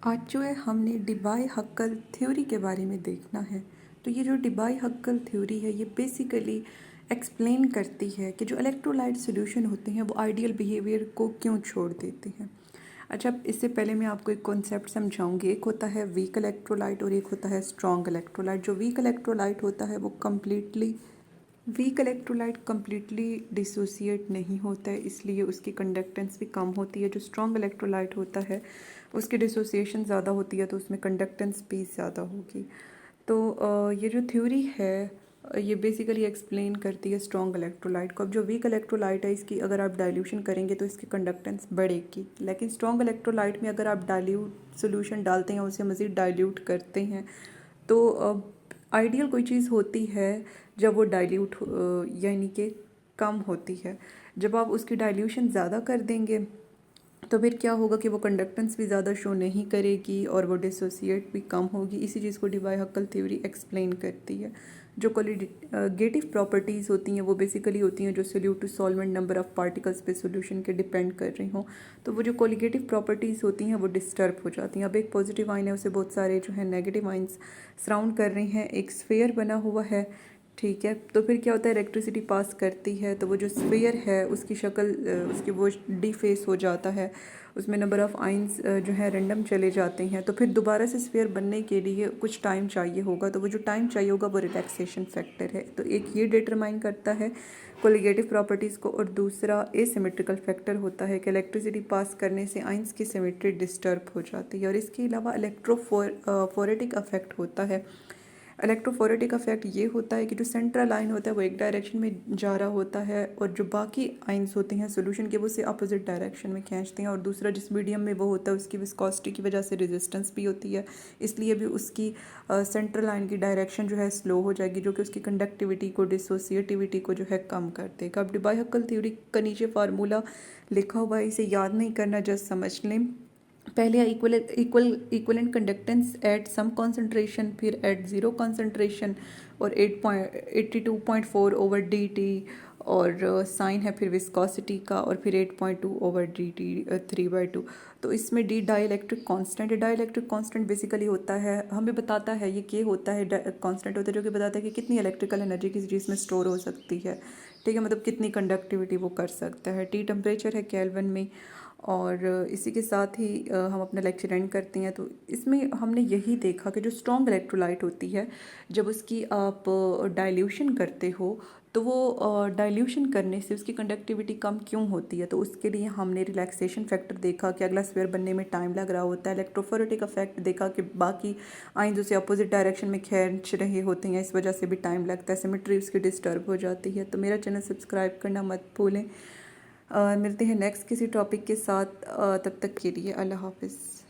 आज जो है हमने डिबाई-हक्कल थ्योरी के बारे में देखना है। तो ये जो डिबाई-हक्कल थ्योरी है ये बेसिकली एक्सप्लेन करती है कि जो इलेक्ट्रोलाइट सॉल्यूशन होते हैं वो आइडियल बिहेवियर को क्यों छोड़ देते हैं। अच्छा, इससे पहले मैं आपको एक कॉन्सेप्ट समझाऊंगी। एक होता है वीक इलेक्ट्रोलाइट और एक होता है स्ट्रॉन्ग इलेक्ट्रोलाइट। जो वीक इलेक्ट्रोलाइट होता है वो वीक इलेक्ट्रोलाइट कम्प्लीटली डिसोसिएट नहीं होता है, इसलिए उसकी कंडक्टेंस भी कम होती है। जो स्ट्रॉन्ग इलेक्ट्रोलाइट होता है उसकी डिसोसिएशन ज़्यादा होती है तो उसमें कंडक्टेंस भी ज़्यादा होगी। तो ये जो थ्योरी है ये बेसिकली एक्सप्लेन करती है स्ट्रॉन्ग इलेक्ट्रोलाइट को। अब जो वीक इलेक्ट्रोलाइट है इसकी अगर आप डाइल्यूशन करेंगे तो इसकी कंडक्टेंस बढ़ेगी, लेकिन स्ट्रॉन्ग इलेक्ट्रोलाइट में अगर आप डाइल्यूट सोल्यूशन डालते हैं, उसे मज़ीद डाइल्यूट करते हैं तो आइडियल कोई चीज़ होती है जब वो डाइल्यूट यानी कि कम होती है। जब आप उसकी डाइल्यूशन ज़्यादा कर देंगे तो फिर क्या होगा कि वो कंडक्टेंस भी ज़्यादा शो नहीं करेगी और वो डिसोसिएट भी कम होगी। इसी चीज़ को डिबाई-हक्कल थ्योरी एक्सप्लेन करती है। जो कोलिगेटिव प्रॉपर्टीज़ होती हैं वो बेसिकली होती हैं जो solute to solvent number of particles पे सोल्यूशन के डिपेंड कर रही हों। तो वो जो कोलिगेटिव प्रॉपर्टीज़ होती हैं वो डिस्टर्ब हो जाती हैं। अब एक पॉजिटिव आइन है, उसे बहुत सारे जो है नेगेटिव आइंस सराउंड कर रहे हैं। एक स्फीयर बना हुआ है, ठीक है। तो फिर क्या होता है, इलेक्ट्रिसिटी पास करती है तो वो जो स्फीयर है उसकी शक्ल उसकी वो डिफेस हो जाता है, उसमें नंबर ऑफ़ आइंस जो है रैंडम चले जाते हैं। तो फिर दोबारा से स्फीयर बनने के लिए कुछ टाइम चाहिए होगा, तो वो जो टाइम चाहिए होगा वो रिलैक्सेशन फैक्टर है। तो एक ये डिटरमाइन करता है कोलिगेटिव प्रॉपर्टीज़ को, और दूसरा एसिमेट्रिकल फैक्टर होता है कि इलेक्ट्रिसिटी पास करने से आइंस की सिमेट्री डिस्टर्ब हो जाती है। और इसके अलावा इलेक्ट्रोफोरेटिक अफेक्ट होता है। इलेक्ट्रोफोरेटिक इफेक्ट ये होता है कि जो सेंट्रल आइन होता है वो एक डायरेक्शन में जा रहा होता है और जो बाकी आइंस होते हैं सोल्यूशन के वो उसे अपोजिट डायरेक्शन में खींचते हैं। और दूसरा जिस मीडियम में वो होता है उसकी विस्कोसिटी की वजह से रेजिस्टेंस भी होती है, इसलिए भी उसकी सेंट्रल आइन की डायरेक्शन जो है स्लो हो जाएगी, जो कि उसकी कंडक्टिविटी को डिसोसिएटिविटी को जो है कम कर देगा। अब डिबाई-हक्कल थ्योरी का नीचे फार्मूला लिखा हुआ है, इसे याद नहीं करना, जस्ट समझ लें। पहले equivalent conductance at some concentration, फिर एट ज़ीरो कॉन्सेंट्रेशन, और 8.82.4/dt, और साइन है फिर विस्कोसिटी का, और फिर 8.2/dt 3/2। तो इसमें डी डाइलेक्ट्रिक कांस्टेंट है। डाइलेक्ट्रिक कांस्टेंट बेसिकली होता है, हमें बताता है ये क्या होता है, कांस्टेंट होता है जो कि बताता है कि कितनी इलेक्ट्रिकल एनर्जी किसी चीज़ में स्टोर हो सकती है, ठीक है, मतलब कितनी कंडक्टिविटी वो कर सकता है। टी टेम्परेचर है केल्विन में। और इसी के साथ ही हम अपना लेक्चर एंड करते हैं। तो इसमें हमने यही देखा कि जो स्ट्रॉन्ग इलेक्ट्रोलाइट होती है जब उसकी आप डाइल्यूशन करते हो तो वो डाइल्यूशन करने से उसकी कंडक्टिविटी कम क्यों होती है। तो उसके लिए हमने रिलैक्सेशन फैक्टर देखा कि अगला स्फीयर बनने में टाइम लग रहा होता है। इलेक्ट्रोफोरेटिक इफेक्ट देखा कि बाकी आइंस उसे अपोजिट डायरेक्शन में खींच रहे होते हैं, इस वजह से भी टाइम लगता है, सिमेट्री उसकी डिस्टर्ब हो जाती है। तो मेरा चैनल सब्सक्राइब करना मत भूलें। मिलते हैं नेक्स्ट किसी टॉपिक के साथ, तब तक के लिए अल्लाह हाफिज़।